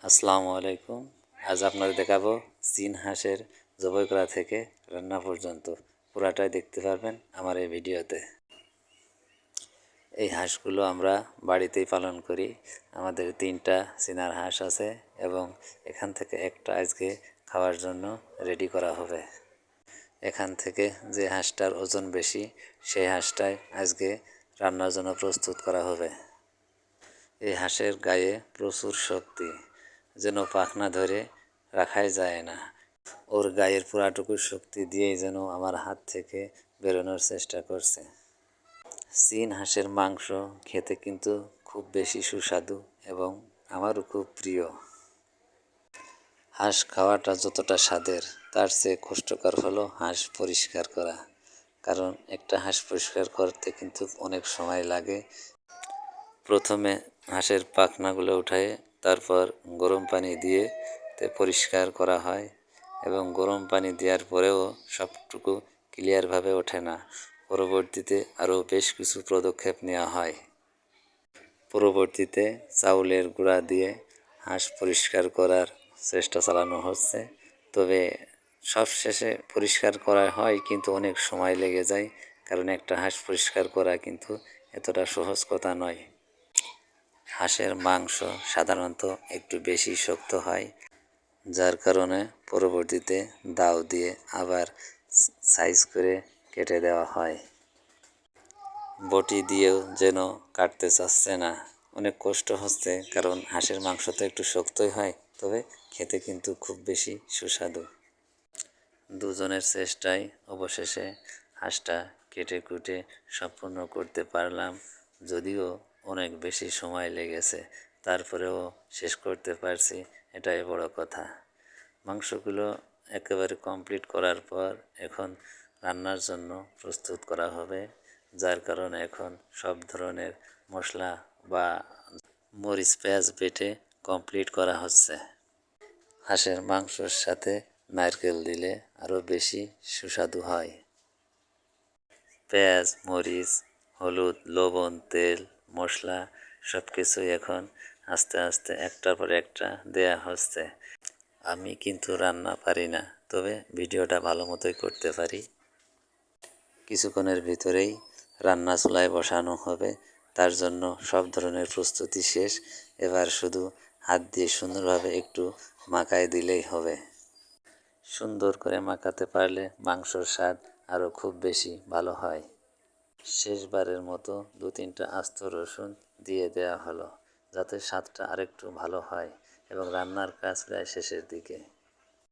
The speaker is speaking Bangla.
আসসালামু আলাইকুম। আজ আপনাদের দেখাবো চীন হাঁসের জবাই করা থেকে রান্না পর্যন্ত পুরাটাই দেখতে পারবেন আমার এই ভিডিওতে। এই হাঁসগুলো আমরা বাড়িতেই পালন করি। আমাদের 3টা চীনার হাঁস আছে এবং এখান থেকে একটা আজকে খাওয়ার জন্য রেডি করা হবে। এখান থেকে যে হাঁসটার ওজন বেশি সেই হাঁসটাই আজকে রান্নার জন্য প্রস্তুত করা হবে। এই হাঁসের গায়ে প্রচুর শক্তি, যেন পাখনা ধরে রাখাই যায় না। ওর গায়ের পুরাটুকু শক্তি দিয়েই যেন আমার হাত থেকে বেরোনোর চেষ্টা করছে। চীন হাঁসের মাংস খেতে কিন্তু খুব বেশি সুস্বাদু এবং আমারও খুব প্রিয়। হাঁস খাওয়াটা যতটা স্বাদের তার চেয়ে কষ্টকর হলো হাঁস পরিষ্কার করা, কারণ একটা হাঁস পরিষ্কার করতে কিন্তু অনেক সময় লাগে। প্রথমে হাঁসের পাখনাগুলো উঠায় তারপর গরম পানি দিয়ে পরিষ্কার করা হয় এবং গরম পানি দেওয়ার পরেও সবটুকু ক্লিয়ারভাবে ওঠে না। পরবর্তীতে আরও বেশ কিছু পদক্ষেপ নেওয়া হয়। পরবর্তীতে চাউলের গুঁড়া দিয়ে হাঁস পরিষ্কার করার চেষ্টা চালানো হচ্ছে, তবে সবশেষে পরিষ্কার করা হয় কিন্তু অনেক সময় লেগে যায়, কারণ একটা হাঁস পরিষ্কার করা কিন্তু এতটা সহজ কথা নয়। হাঁসের মাংস সাধারণত একটু বেশি শক্ত হয়, যার কারণে পরবর্তীতে দাও দিয়ে আবার সাইজ করে কেটে দেওয়া হয়। বটি দিয়েও যেন কাটতে চাচ্ছে না, অনেক কষ্ট হচ্ছে, কারণ হাঁসের মাংস তো একটু শক্তই হয়, তবে খেতে কিন্তু খুব বেশি সুস্বাদু। দুজনের চেষ্টায় অবশেষে হাঁসটা কেটে কুটে সম্পূর্ণ করতে পারলাম। যদিও অনেক বেশি সময় লেগেছে, তারপরেও শেষ করতে পারছি, এটাই বড় কথা। মাংসগুলো একেবারে কমপ্লিট করার পর এখন রান্নার জন্য প্রস্তুত করা হবে, যার কারণে এখন সব ধরনের মশলা বা মরিচ পেঁয়াজ বেটে কমপ্লিট করা হচ্ছে। হাঁসের মাংসর সাথে নারকেল দিলে আরও বেশি সুস্বাদু হয়। পেঁয়াজ, মরিচ, হলুদ, লবণ, তেল, মশলা সব কিছুই এখন আস্তে আস্তে একটার পর একটা দেয়া হচ্ছে। আমি কিন্তু রান্না পারি না, তবে ভিডিওটা ভালো মতোই করতে পারি। কিছুক্ষণের ভিতরেই রান্না চুলায় বসানো হবে, তার জন্য সব ধরনের প্রস্তুতি শেষ। এবার শুধু হাত দিয়ে সুন্দরভাবে একটু মাখায় দিলেই হবে। সুন্দর করে মাখাতে পারলে মাংসর স্বাদ আরও খুব বেশি ভালো হয়। শেষবারের মতো 2-3টা আস্ত রসুন দিয়ে দেওয়া হলো, যাতে স্বাদটা আরেকটু ভালো হয় এবং রান্নার কাজ প্রায় শেষের দিকে।